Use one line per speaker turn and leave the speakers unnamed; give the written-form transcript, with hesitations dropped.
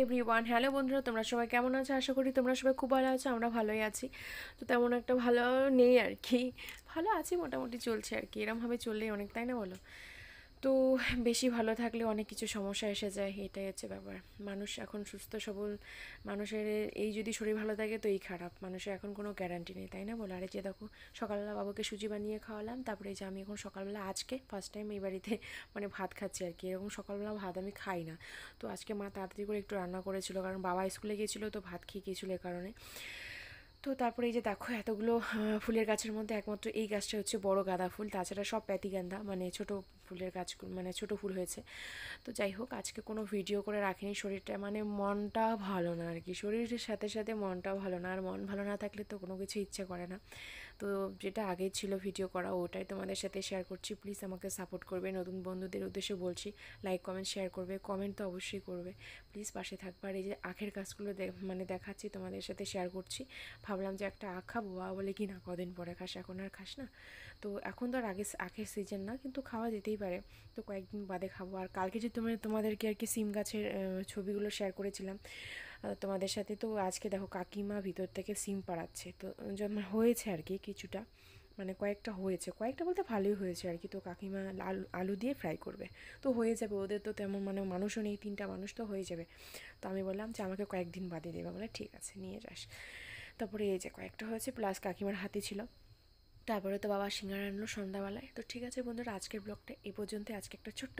Everyone, hello বন্ধুরা, তোমরা সবাই কেমন আছো? আশা করি তোমরা সবাই খুব ভালো আছো। আমরা ভালোই আছি। তো তেমন একটা ভালো নেই আর কি, ভালো আছি, মোটামুটি চলছে আর কি। এরমভাবে চললেই অনেক, তাই না বলো? তো বেশি ভালো থাকলে অনেক কিছু সমস্যা এসে যায়, এটাই হচ্ছে ব্যাপার। মানুষ এখন সুস্থ সবল, মানুষের এই যদি শরীর ভালো থাকে তো এই খারাপ, মানুষের এখন কোনো গ্যারান্টি নেই, তাই না বলো? আর এই যে দেখো, সকালবেলা বাবাকে সুজি বানিয়ে খাওয়ালাম, তারপরে এই যে আমি এখন সকালবেলা আজকে ফার্স্ট টাইম এই বাড়িতে মানে ভাত খাচ্ছি আর কি। এরকম সকালবেলা ভাত আমি খাই না। তো আজকে মা তাড়াতাড়ি করে একটু রান্না করেছিল, কারণ বাবা স্কুলে গিয়েছিলো, তো ভাত খেয়ে গিয়েছিলো এ কারণে। তো তারপরে এই যে দেখো, এতগুলো ফুলের গাছের মধ্যে একমাত্র এই গাছটা হচ্ছে বড় গাঁদা ফুল, তাছাড়া সব প্যাতিগান্ধা, মানে ছোট ফুলের গাছ, মানে ছোট ফুল হয়েছে। তো যাই হোক, আজকে কোনো ভিডিও করে রাখিনি, শরীরটা মানে মনটা ভালো না আর কি। শরীরের সাথে সাথে মনটাও ভালো না, আর মন ভালো না থাকলে তো কোনো কিছু ইচ্ছে করে না। তো যেটা আগেই ছিল ভিডিও করা, ওটাই তোমাদের সাথে শেয়ার করছি। প্লিজ আমাকে সাপোর্ট করবে, নতুন বন্ধুদের উদ্দেশ্যে বলছি, লাইক কমেন্ট শেয়ার করবে, কমেন্ট তো অবশ্যই করবে, প্লিজ পাশে থাকবে। আর এই যে আখের গাছগুলো মানে দেখাচ্ছি, তোমাদের সাথে শেয়ার করছি। ভাবলাম যে একটা আখ খাবো, বাবা বলে কি না কদিন পরে খাস, এখন আর খাস না। তো এখন তো আর আগে আখের সিজন না, কিন্তু খাওয়া যেতেই পারে, তো কয়েকদিন বাদে খাবো। আর কালকে যে তোমাদেরকে আর কি সিম গাছের ছবিগুলো শেয়ার করেছিলাম তোমাদের সাথে, তো আজকে দেখো কাকিমা ভিতর থেকে সিম পাড়াচ্ছে। তো যেমন হয়েছে আর কি কিছুটা, মানে কয়েকটা হয়েছে, কয়েকটা বলতে ভালোই হয়েছে আর কি। তো কাকিমা আলু আলু দিয়ে ফ্রাই করবে, তো হয়ে যাবে। ওদের তো তেমন মানে মানুষও নেই, 3টা মানুষ, তো হয়ে যাবে। তো আমি বললাম যে আমাকে কয়েকদিন বাদে দেবে, বলে ঠিক আছে নিয়ে যাস। তারপরে এই যে কয়েকটা হয়েছে, প্লাস কাকিমার হাতে ছিল। তারপরে তো বাবা সিঙ্গারা আনলো সন্ধ্যাবেলায়। তো ঠিক আছে বন্ধুরা, আজকের ব্লগটা এই পর্যন্ত। আজকে একটা ছোট্ট